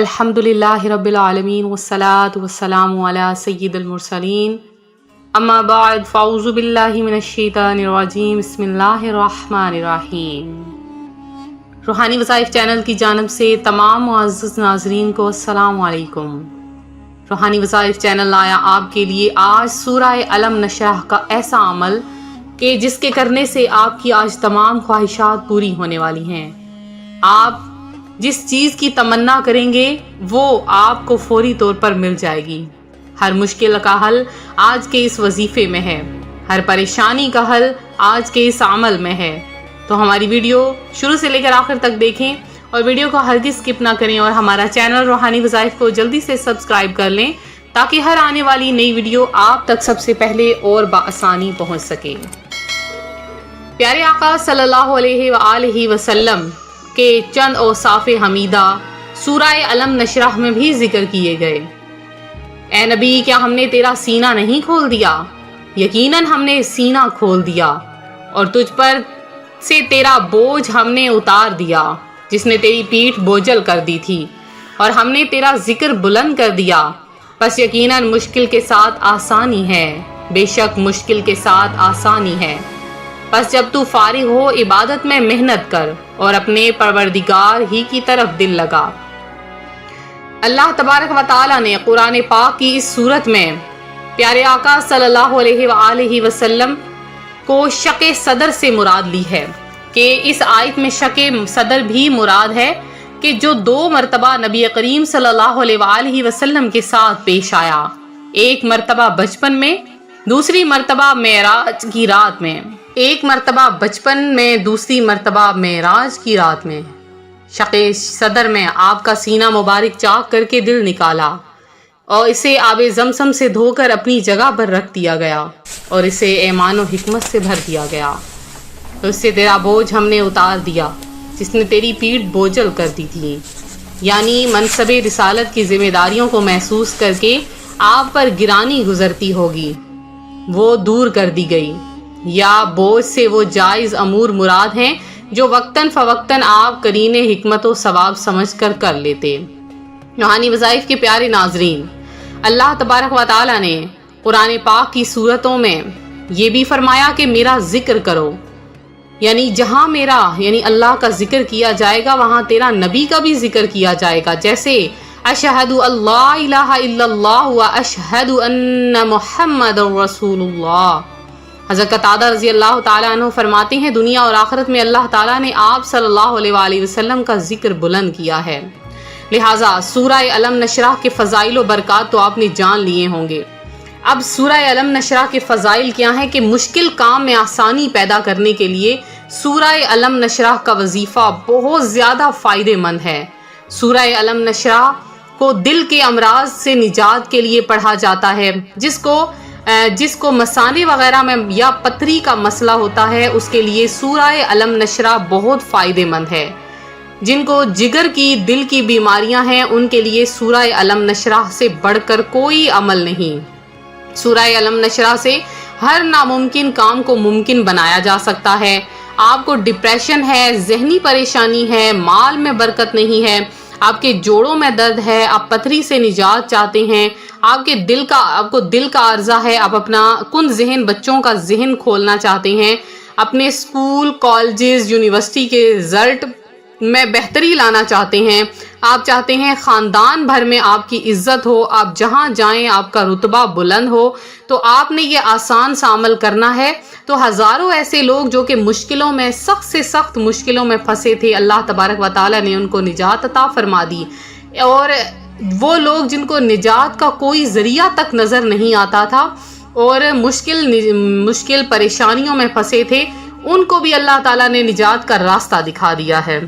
الحمدللہ رب العالمین والصلاة والسلام علی سید المرسلین اما بعد فاعوذ باللہ من الشیطان الرجیم بسم اللہ الرحمن الرحیم۔ روحانی وظائف چینل کی جانب سے تمام معزز ناظرین کو السلام علیکم۔ روحانی وظائف چینل لایا آپ کے لیے آج سورہ علم نشرح کا ایسا عمل کہ جس کے کرنے سے آپ کی آج تمام خواہشات پوری ہونے والی ہیں۔ آپ جس چیز کی تمنا کریں گے وہ آپ کو فوری طور پر مل جائے گی۔ ہر مشکل کا حل آج کے اس وظیفے میں ہے، ہر پریشانی کا حل آج کے اس عمل میں ہے۔ تو ہماری ویڈیو شروع سے لے کر آخر تک دیکھیں اور ویڈیو کو ہرگز سکپ نہ کریں، اور ہمارا چینل روحانی وظائف کو جلدی سے سبسکرائب کر لیں تاکہ ہر آنے والی نئی ویڈیو آپ تک سب سے پہلے اور بآسانی پہنچ سکے۔ پیارے آقا صلی اللہ علیہ وآلہ وسلم کے چند اوصاف حمیدہ سورہ علم نشرح میں بھی ذکر کیے گئے۔ اے نبی، کیا ہم نے تیرا سینہ نہیں کھول دیا؟ یقیناً ہم نے سینہ کھول دیا اور تجھ پر سے تیرا بوجھ ہم نے اتار دیا جس نے تیری پیٹھ بوجھل کر دی تھی، اور ہم نے تیرا ذکر بلند کر دیا۔ پس یقیناً مشکل کے ساتھ آسانی ہے، بے شک مشکل کے ساتھ آسانی ہے۔ پس جب تو فارغ ہو عبادت میں محنت کر اور اپنے پروردگار ہی کی طرف دل لگا۔ اللہ تبارک و تعالیٰ نے قرآن پاک کی اس صورت میں پیارے آقا صلی اللہ علیہ وآلہ وسلم کو شق صدر سے مراد لی ہے، کہ اس آیت میں شق صدر بھی مراد ہے کہ جو 2 مرتبہ نبی کریم صلی اللہ علیہ وآلہ وسلم کے ساتھ پیش آیا، ایک مرتبہ بچپن میں، دوسری مرتبہ معراج کی رات میں، ایک مرتبہ بچپن میں، دوسری مرتبہ معراج کی رات میں۔ شق صدر میں آپ کا سینہ مبارک چاک کر کے دل نکالا اور اسے آب زمزم سے دھو کر اپنی جگہ پر رکھ دیا گیا اور اسے ایمان و حکمت سے بھر دیا گیا۔ تو اس سے تیرا بوجھ ہم نے اتار دیا جس نے تیری پیٹھ بوجھل کر دی تھی، یعنی منصب رسالت کی ذمہ داریوں کو محسوس کر کے آپ پر گرانی گزرتی ہوگی، وہ دور کر دی گئی، یا بوجھ سے وہ جائز امور مراد ہیں جو وقتاً فوقتاً آپ کرین حکمت و ثواب سمجھ کر لیتے۔ روحانی وظائف کے پیارے ناظرین، اللہ تبارک و تعالیٰ نے قرآن پاک کی صورتوں میں یہ بھی فرمایا کہ میرا ذکر کرو، یعنی جہاں میرا یعنی اللہ کا ذکر کیا جائے گا وہاں تیرا نبی کا بھی ذکر کیا جائے گا، جیسے اشہد اللہ الہ الا اللہ و اشہد ان محمد رسول اللہ۔ حضرت قتادہ رضی اللہ تعالیٰ عنہ فرماتے ہیں دنیا اور آخرت میں اللہ تعالیٰ نے آپ صلی اللہ علیہ وآلہ وسلم کا ذکر بلند کیا ہے، لہٰذا سورہ علم نشرح کے فضائل و برکات تو آپ نے جان لیے ہوں گے۔ اب سورہ علم نشرح کے فضائل کیا ہیں کہ مشکل کام میں آسانی پیدا کرنے کے لیے سورہ علم نشرح کا وظیفہ بہت زیادہ فائدہ مند ہے۔ سورہ علم نشرح کو دل کے امراض سے نجات کے لیے پڑھا جاتا ہے، جس کو مثانے وغیرہ میں یا پتھری کا مسئلہ ہوتا ہے اس کے لیے سورہ علم نشرح بہت فائدہ مند ہے۔ جن کو جگر کی دل کی بیماریاں ہیں ان کے لیے سورہ علم نشرح سے بڑھ کر کوئی عمل نہیں۔ سورہ علم نشرح سے ہر ناممکن کام کو ممکن بنایا جا سکتا ہے۔ آپ کو ڈپریشن ہے، ذہنی پریشانی ہے، مال میں برکت نہیں ہے، آپ کے جوڑوں میں درد ہے، آپ پتھری سے نجات چاہتے ہیں، آپ کو دل کا عرضہ ہے، آپ اپنا کن ذہن بچوں کا ذہن کھولنا چاہتے ہیں، اپنے اسکول، کالجز، یونیورسٹی کے رزلٹ میں بہتری لانا چاہتے ہیں، آپ چاہتے ہیں خاندان بھر میں آپ کی عزت ہو، آپ جہاں جائیں آپ کا رتبہ بلند ہو، تو آپ نے یہ آسان سا عمل کرنا ہے۔ تو ہزاروں ایسے لوگ جو کہ مشکلوں میں سخت سے سخت مشکلوں میں پھنسے تھے، اللہ تبارک و تعالیٰ نے ان کو نجات عطا فرما دی، اور وہ لوگ جن کو نجات کا کوئی ذریعہ تک نظر نہیں آتا تھا اور مشکل پریشانیوں میں پھنسے تھے، ان کو بھی اللہ تعالیٰ نے نجات کا راستہ دکھا دیا ہے۔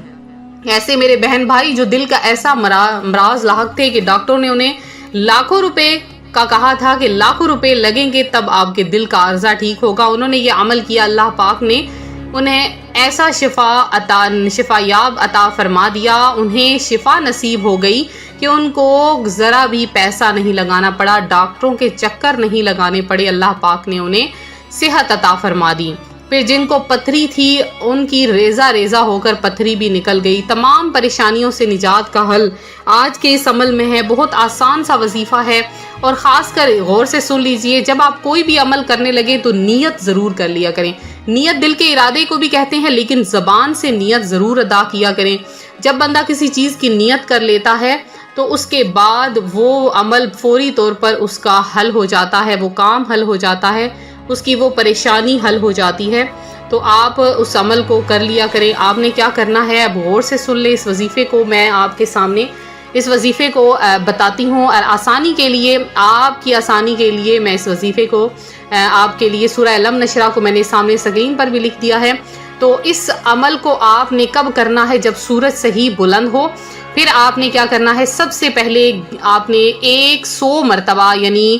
ایسے میرے بہن بھائی جو دل کا ایسا امراض لاحق تھے کہ ڈاکٹروں نے انہیں لاکھوں روپے کا کہا تھا کہ لاکھوں روپے لگیں گے تب آپ کے دل کا عرضہ ٹھیک ہوگا، انہوں نے یہ عمل کیا، اللہ پاک نے انہیں ایسا شفا یاب عطا فرما دیا، انہیں شفا نصیب ہو گئی کہ ان کو ذرا بھی پیسہ نہیں لگانا پڑا، ڈاکٹروں کے چکر نہیں لگانے پڑے، اللہ پاک نے انہیں صحت عطا فرما دی۔ پھر جن کو پتھری تھی ان کی ریزہ ریزہ ہو کر پتھری بھی نکل گئی۔ تمام پریشانیوں سے نجات کا حل آج کے اس عمل میں ہے۔ بہت آسان سا وظیفہ ہے، اور خاص کر غور سے سن لیجئے، جب آپ کوئی بھی عمل کرنے لگے تو نیت ضرور کر لیا کریں۔ نیت دل کے ارادے کو بھی کہتے ہیں، لیکن زبان سے نیت ضرور ادا کیا کریں۔ جب بندہ کسی چیز کی نیت کر لیتا ہے تو اس کے بعد وہ عمل فوری طور پر اس کا حل ہو جاتا ہے، وہ کام حل ہو جاتا ہے، اس کی وہ پریشانی حل ہو جاتی ہے۔ تو آپ اس عمل کو کر لیا کریں۔ آپ نے کیا کرنا ہے، اب غور سے سن لیں اس وظیفے کو۔ میں آپ کے سامنے اس وظیفے کو بتاتی ہوں، اور آسانی کے لیے، آپ کی آسانی کے لیے میں اس وظیفے کو آپ کے لیے سورہ علم نشرہ کو میں نے سامنے سکرین پر بھی لکھ دیا ہے۔ تو اس عمل کو آپ نے کب کرنا ہے، جب سورج صحیح بلند ہو۔ پھر آپ نے کیا کرنا ہے، سب سے پہلے آپ نے 100 مرتبہ یعنی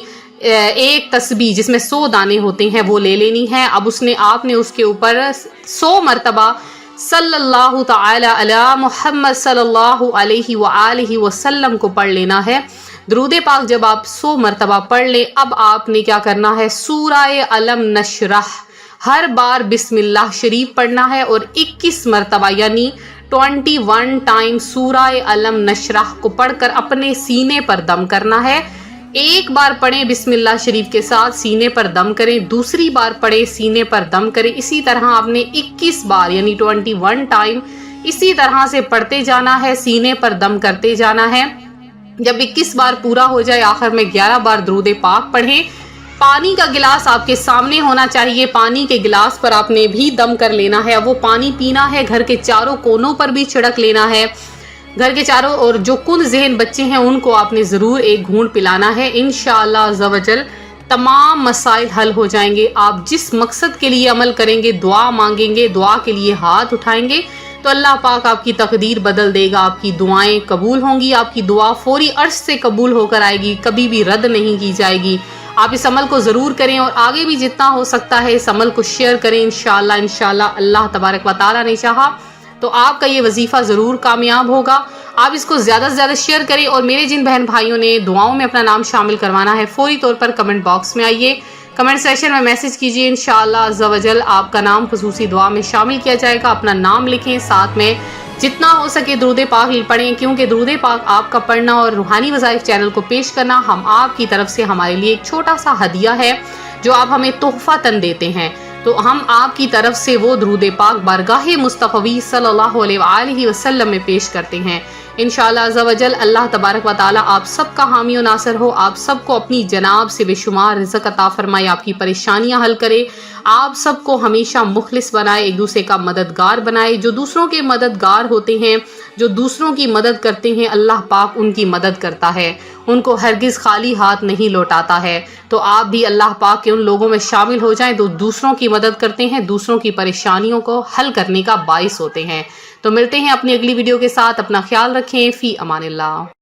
ایک تسبیح جس میں 100 دانے ہوتے ہیں وہ لے لینی ہے۔ اب آپ نے اس کے اوپر 100 مرتبہ صلی اللہ تعالی علی محمد صلی اللہ علیہ وآلہ وسلم کو پڑھ لینا ہے۔ درود پاک جب آپ 100 مرتبہ پڑھ لیں، اب آپ نے کیا کرنا ہے، سورہ علم نشرح ہر بار بسم اللہ شریف پڑھنا ہے، اور 21 مرتبہ یعنی 21 ٹائم سورہ علم نشرح کو پڑھ کر اپنے سینے پر دم کرنا ہے۔ ایک بار پڑھیں بسم اللہ شریف کے ساتھ، سینے پر دم کریں، دوسری بار پڑھیں، سینے پر دم کریں، اسی طرح آپ نے 21 بار یعنی 21 ٹائم اسی طرح سے پڑھتے جانا ہے، سینے پر دم کرتے جانا ہے۔ جب 21 بار پورا ہو جائے، آخر میں 11 بار درود پاک پڑھیں۔ پانی کا گلاس آپ کے سامنے ہونا چاہیے، پانی کے گلاس پر آپ نے بھی دم کر لینا ہے۔ اب وہ پانی پینا ہے، گھر کے چاروں کونوں پر بھی چھڑک لینا ہے، گھر کے چاروں، اور جو کن ذہن بچے ہیں ان کو آپ نے ضرور ایک گھونٹ پلانا ہے۔ انشاءاللہ عز و جل تمام مسائل حل ہو جائیں گے۔ آپ جس مقصد کے لیے عمل کریں گے، دعا مانگیں گے، دعا کے لیے ہاتھ اٹھائیں گے، تو اللہ پاک آپ کی تقدیر بدل دے گا، آپ کی دعائیں قبول ہوں گی، آپ کی دعا فوری عرش سے قبول ہو کر آئے گی، کبھی بھی رد نہیں کی جائے گی۔ آپ اس عمل کو ضرور کریں، اور آگے بھی جتنا ہو سکتا ہے اس عمل کو شیئر کریں۔ انشاءاللہ اللہ تبارک و تعالیٰ نے چاہا تو آپ کا یہ وظیفہ ضرور کامیاب ہوگا۔ آپ اس کو زیادہ سے زیادہ شیئر کریں، اور میرے جن بہن بھائیوں نے دعاؤں میں اپنا نام شامل کروانا ہے، فوری طور پر کمنٹ باکس میں آئیے، کمنٹ سیکشن میں میسج کیجیے۔ انشاءاللہ عز و جل آپ کا نام خصوصی دعا میں شامل کیا جائے گا۔ اپنا نام لکھیں، ساتھ میں جتنا ہو سکے درود پاک پڑھیں، کیونکہ درود پاک آپ کا پڑھنا اور روحانی وظائف چینل کو پیش کرنا ہم آپ کی طرف سے ہمارے لیے ایک چھوٹا سا ہدیہ ہے جو آپ ہمیں تحفہ تن دیتے ہیں۔ تو ہم آپ کی طرف سے وہ درود پاک بارگاہ مصطفی صلی اللہ علیہ وآلہ وسلم میں پیش کرتے ہیں۔ انشاءاللہ عز و جل اللہ تبارک و تعالی آپ سب کا حامی و ناصر ہو، آپ سب کو اپنی جناب سے بے شمار رزق عطا فرمائے، آپ کی پریشانیاں حل کرے، آپ سب کو ہمیشہ مخلص بنائے، ایک دوسرے کا مددگار بنائے۔ جو دوسروں کے مددگار ہوتے ہیں، جو دوسروں کی مدد کرتے ہیں، اللہ پاک ان کی مدد کرتا ہے، ان کو ہرگز خالی ہاتھ نہیں لوٹاتا ہے۔ تو آپ بھی اللہ پاک کے ان لوگوں میں شامل ہو جائیں جو دوسروں کی مدد کرتے ہیں، دوسروں کی پریشانیوں کو حل کرنے کا باعث ہوتے ہیں۔ تو ملتے ہیں اپنی اگلی ویڈیو کے ساتھ، اپنا خیال رکھیں، فی امان اللہ۔